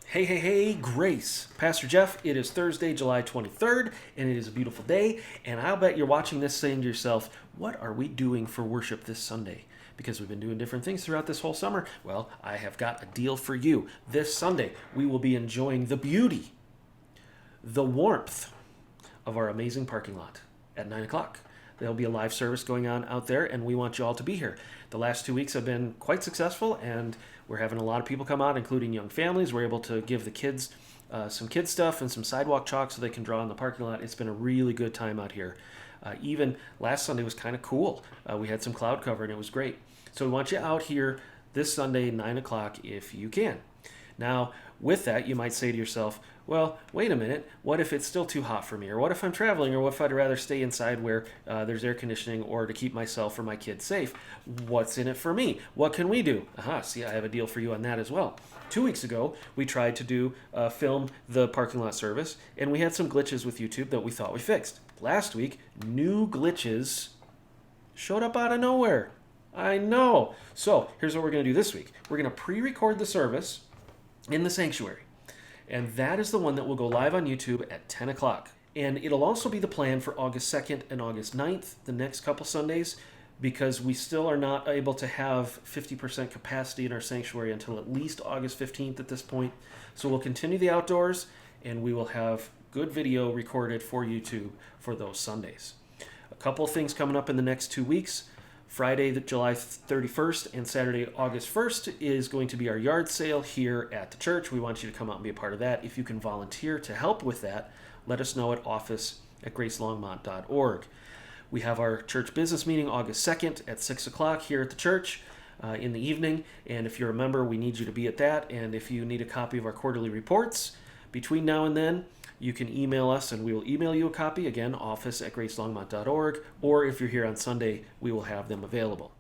Hey, Grace. Pastor Jeff, it is Thursday, July 23rd, and it is a beautiful day, and I'll bet you're watching this saying to yourself, what are we doing for worship this Sunday? Because we've been doing different things throughout this whole summer. Well, I have got a deal for you. This Sunday, we will be enjoying the beauty, the warmth of our amazing parking lot at 9 o'clock. There'll be a live service going on out there, and we want you all to be here. The last 2 weeks have been quite successful, and we're having a lot of people come out, including young families. We're able to give the kids some kid stuff and some sidewalk chalk so they can draw in the parking lot. It's been a really good time out here. Even last Sunday was kind of cool. We had some cloud cover, and it was great. So we want you out here this Sunday, 9 o'clock, if you can. Now, with that, you might say to yourself, well, wait a minute, what if it's still too hot for me? Or what if I'm traveling? Or what if I'd rather stay inside where there's air conditioning or to keep myself or my kids safe? What's in it for me? What can we do? See, I have a deal for you on that as well. 2 weeks ago, we tried to film the parking lot service, and we had some glitches with YouTube that we thought we fixed. Last week, new glitches showed up out of nowhere. I know. So here's what we're going to do this week. We're going to pre-record the service in the sanctuary. And that is the one that will go live on YouTube at 10 o'clock. And it'll also be the plan for August 2nd and August 9th, the next couple Sundays, because we still are not able to have 50% capacity in our sanctuary until at least August 15th at this point. So we'll continue the outdoors, and we will have good video recorded for YouTube for those Sundays. A couple of things coming up in the next 2 weeks. Friday, July 31st and Saturday, August 1st is going to be our yard sale here at the church. We want you to come out and be a part of that. If you can volunteer to help with that, let us know at office@gracelongmont.org. We have our church business meeting August 2nd at 6 o'clock here at the church in the evening. And if you're a member, we need you to be at that. And if you need a copy of our quarterly reports between now and then, you can email us, and we will email you a copy. Again, office@gracelongmont.org. Or if you're here on Sunday, we will have them available.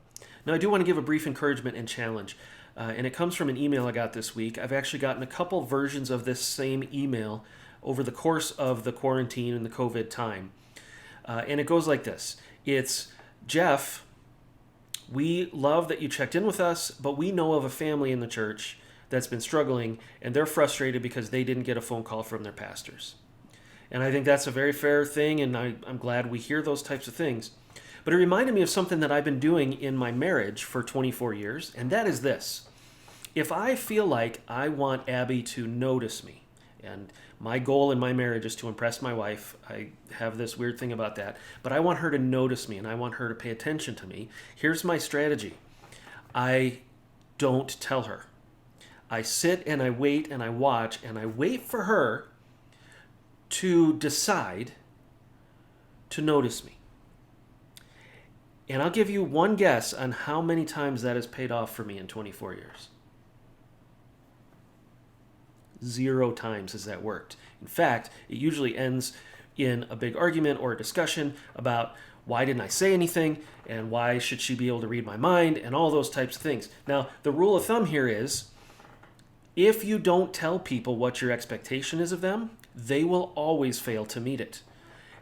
Now, I do want to give a brief encouragement and challenge, and it comes from an email I got this week. I've actually gotten a couple versions of this same email over the course of the quarantine and the COVID time. And it goes like this. It's, Jeff, we love that you checked in with us, but we know of a family in the church that's been struggling, and they're frustrated because they didn't get a phone call from their pastors. And I think that's a very fair thing, and I'm glad we hear those types of things. But it reminded me of something that I've been doing in my marriage for 24 years, and that is this. If I feel like I want Abby to notice me, and my goal in my marriage is to impress my wife, I have this weird thing about that, but I want her to notice me, and I want her to pay attention to me, here's my strategy. I don't tell her. I sit and I wait and I watch and I wait for her to decide to notice me. And I'll give you one guess on how many times that has paid off for me in 24 years. 0 times has that worked. In fact, it usually ends in a big argument or a discussion about why didn't I say anything and why should she be able to read my mind and all those types of things. Now, the rule of thumb here is, if you don't tell people what your expectation is of them, they will always fail to meet it.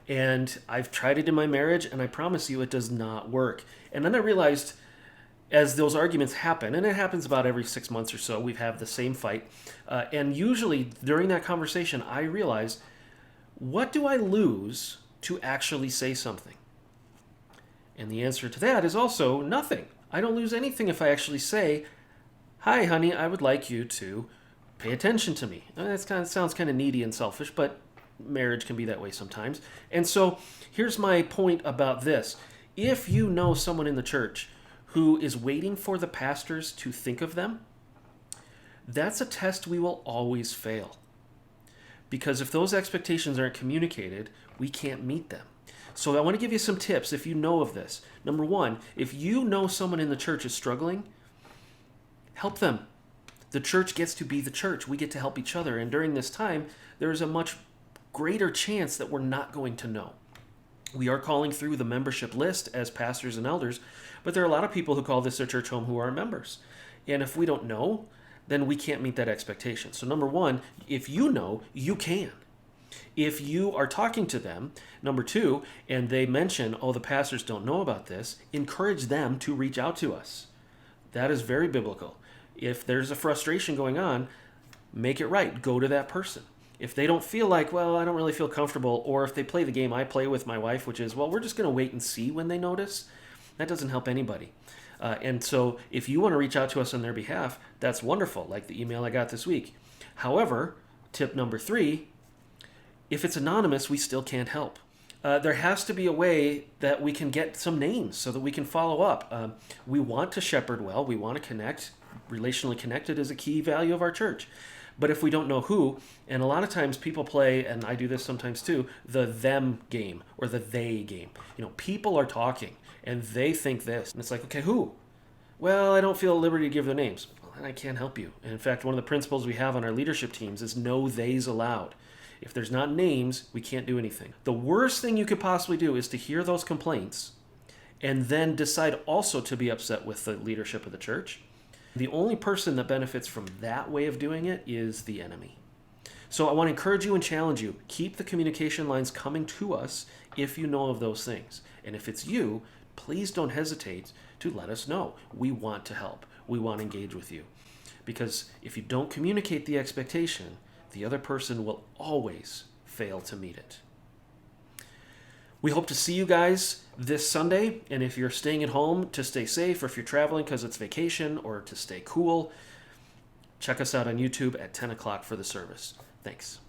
And I've tried it in my marriage, and I promise you it does not work. And then I realized, as those arguments happen, and it happens about every 6 months or so, we have the same fight. And usually during that conversation, I realize, what do I lose to actually say something? And the answer to that is also nothing. I don't lose anything if I actually say, hi, honey, I would like you to pay attention to me. That sounds kind of needy and selfish, but marriage can be that way sometimes. And so here's my point about this. If you know someone in the church who is waiting for the pastors to think of them, that's a test we will always fail. Because if those expectations aren't communicated, we can't meet them. So I want to give you some tips if you know of this. Number one, if you know someone in the church is struggling, help them. The church gets to be the church. We get to help each other. And during this time, there is a much greater chance that we're not going to know. We are calling through the membership list as pastors and elders, but there are a lot of people who call this their church home who are members. And if we don't know, then we can't meet that expectation. So number one, if you know, you can. If you are talking to them, number two, and they mention, oh, the pastors don't know about this, encourage them to reach out to us. That is very biblical. If there's a frustration going on, make it right. Go to that person. If they don't feel like, well, I don't really feel comfortable, or if they play the game I play with my wife, which is, well, we're just going to wait and see when they notice, that doesn't help anybody. And so if you want to reach out to us on their behalf, that's wonderful, like the email I got this week. However, tip number 3, if it's anonymous, we still can't help. There has to be a way that we can get some names so that we can follow up. We want to shepherd well. We want to connect. Relationally connected is a key value of our church. But if we don't know who, and a lot of times people play, and I do this sometimes too, the them game or the they game. People are talking and they think this. And it's like, okay, who? Well, I don't feel at liberty to give their names. Well, then I can't help you. And in fact, one of the principles we have on our leadership teams is no theys allowed. If there's not names, we can't do anything. The worst thing you could possibly do is to hear those complaints and then decide also to be upset with the leadership of the church. The only person that benefits from that way of doing it is the enemy. So I want to encourage you and challenge you. Keep the communication lines coming to us if you know of those things. And if it's you, please don't hesitate to let us know. We want to help. We want to engage with you. Because if you don't communicate the expectation, the other person will always fail to meet it. We hope to see you guys this Sunday, and if you're staying at home, to stay safe, or if you're traveling because it's vacation, or to stay cool, check us out on YouTube at 10 o'clock for the service. Thanks.